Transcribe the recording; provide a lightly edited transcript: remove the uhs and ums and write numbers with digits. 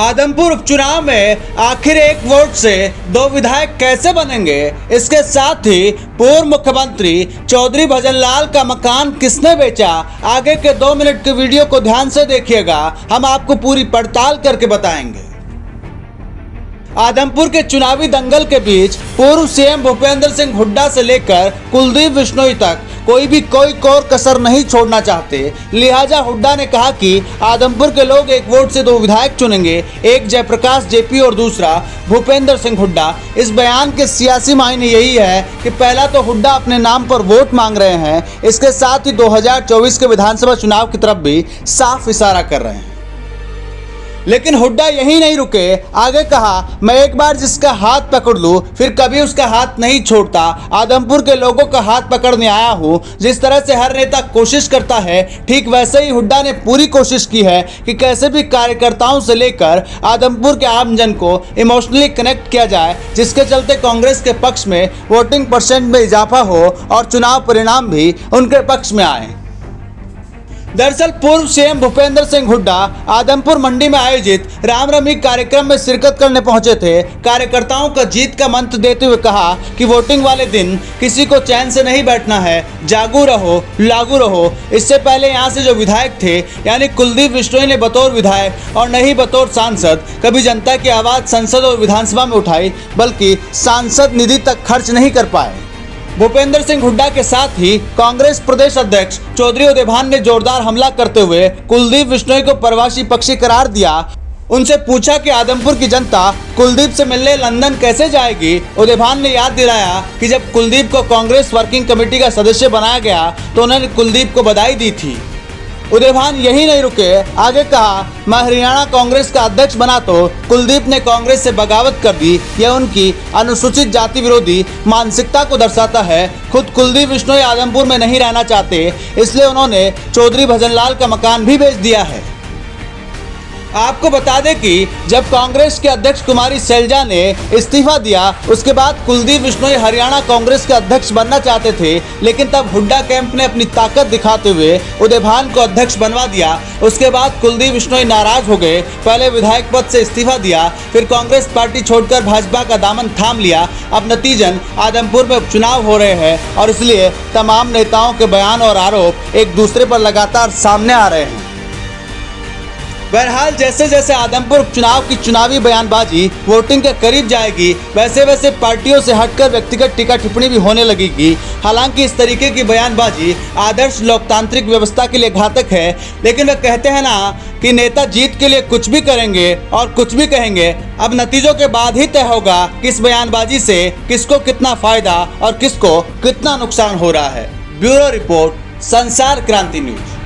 आदमपुर उपचुनाव में आखिर एक वोट से 2 विधायक कैसे बनेंगे, इसके साथ ही पूर्व मुख्यमंत्री चौधरी भजनलाल का मकान किसने बेचा, आगे के 2 मिनट के वीडियो को ध्यान से देखिएगा, हम आपको पूरी पड़ताल करके बताएंगे। आदमपुर के चुनावी दंगल के बीच पूर्व सीएम भूपेंद्र सिंह हुड्डा से लेकर कुलदीप बिश्नोई तक कोई कोर कसर नहीं छोड़ना चाहते। लिहाजा हुड्डा ने कहा कि आदमपुर के लोग एक वोट से 2 विधायक चुनेंगे, एक जयप्रकाश जेपी और दूसरा भूपेंद्र सिंह हुड्डा। इस बयान के सियासी मायने यही है कि पहला तो हुड्डा अपने नाम पर वोट मांग रहे हैं, इसके साथ ही 2024 के विधानसभा चुनाव की तरफ भी साफ इशारा कर रहे हैं। लेकिन हुड्डा यही नहीं रुके, आगे कहा, मैं एक बार जिसका हाथ पकड़ लूं फिर कभी उसका हाथ नहीं छोड़ता। आदमपुर के लोगों का हाथ पकड़ने आया हूं। जिस तरह से हर नेता कोशिश करता है, ठीक वैसे ही हुड्डा ने पूरी कोशिश की है कि कैसे भी कार्यकर्ताओं से लेकर आदमपुर के आमजन को इमोशनली कनेक्ट किया जाए, जिसके चलते कांग्रेस के पक्ष में वोटिंग परसेंट में इजाफा हो और चुनाव परिणाम भी उनके पक्ष में आए। दरअसल पूर्व सीएम भूपेंद्र सिंह हुड्डा आदमपुर मंडी में आयोजित रामरमी कार्यक्रम में शिरकत करने पहुंचे थे। कार्यकर्ताओं को जीत का मंत्र देते हुए कहा कि वोटिंग वाले दिन किसी को चैन से नहीं बैठना है, जागू रहो, लागू रहो। इससे पहले यहां से जो विधायक थे यानी कुलदीप बिश्नोई ने बतौर विधायक और नहीं बतौर सांसद कभी जनता की आवाज़ संसद और विधानसभा में उठाई, बल्कि सांसद निधि तक खर्च नहीं कर पाए। भूपेंद्र सिंह हुड्डा के साथ ही कांग्रेस प्रदेश अध्यक्ष चौधरी उदयभान ने जोरदार हमला करते हुए कुलदीप बिश्नोई को प्रवासी पक्षी करार दिया। उनसे पूछा कि आदमपुर की जनता कुलदीप से मिलने लंदन कैसे जाएगी। उदयभान ने याद दिलाया कि जब कुलदीप को कांग्रेस वर्किंग कमेटी का सदस्य बनाया गया तो उन्होंने कुलदीप को बधाई दी थी। उदयभान यही नहीं रुके, आगे कहा, मैं हरियाणा कांग्रेस का अध्यक्ष बना तो कुलदीप ने कांग्रेस से बगावत कर दी। यह उनकी अनुसूचित जाति विरोधी मानसिकता को दर्शाता है। खुद कुलदीप बिश्नोई आदमपुर में नहीं रहना चाहते, इसलिए उन्होंने चौधरी भजनलाल का मकान भी बेच दिया है। आपको बता दें कि जब कांग्रेस के अध्यक्ष कुमारी शैलजा ने इस्तीफा दिया, उसके बाद कुलदीप बिश्नोई हरियाणा कांग्रेस के अध्यक्ष बनना चाहते थे, लेकिन तब हुड्डा कैंप ने अपनी ताकत दिखाते हुए उदयभान को अध्यक्ष बनवा दिया। उसके बाद कुलदीप बिश्नोई नाराज हो गए, पहले विधायक पद से इस्तीफा दिया, फिर कांग्रेस पार्टी छोड़कर भाजपा का दामन थाम लिया। अब नतीजन आदमपुर में उपचुनाव हो रहे हैं और इसलिए तमाम नेताओं के बयान और आरोप एक दूसरे पर लगातार सामने आ रहे हैं। बहरहाल जैसे जैसे आदमपुर उपचुनाव की चुनावी बयानबाजी वोटिंग के करीब जाएगी, वैसे वैसे पार्टियों से हटकर व्यक्तिगत टीका टिप्पणी भी होने लगेगी। हालांकि इस तरीके की बयानबाजी आदर्श लोकतांत्रिक व्यवस्था के लिए घातक है, लेकिन वे कहते हैं ना कि नेता जीत के लिए कुछ भी करेंगे और कुछ भी कहेंगे। अब नतीजों के बाद ही तय होगा कि इस बयानबाजी से किसको कितना फायदा और किसको कितना नुकसान हो रहा है। ब्यूरो रिपोर्ट, संसार क्रांति न्यूज।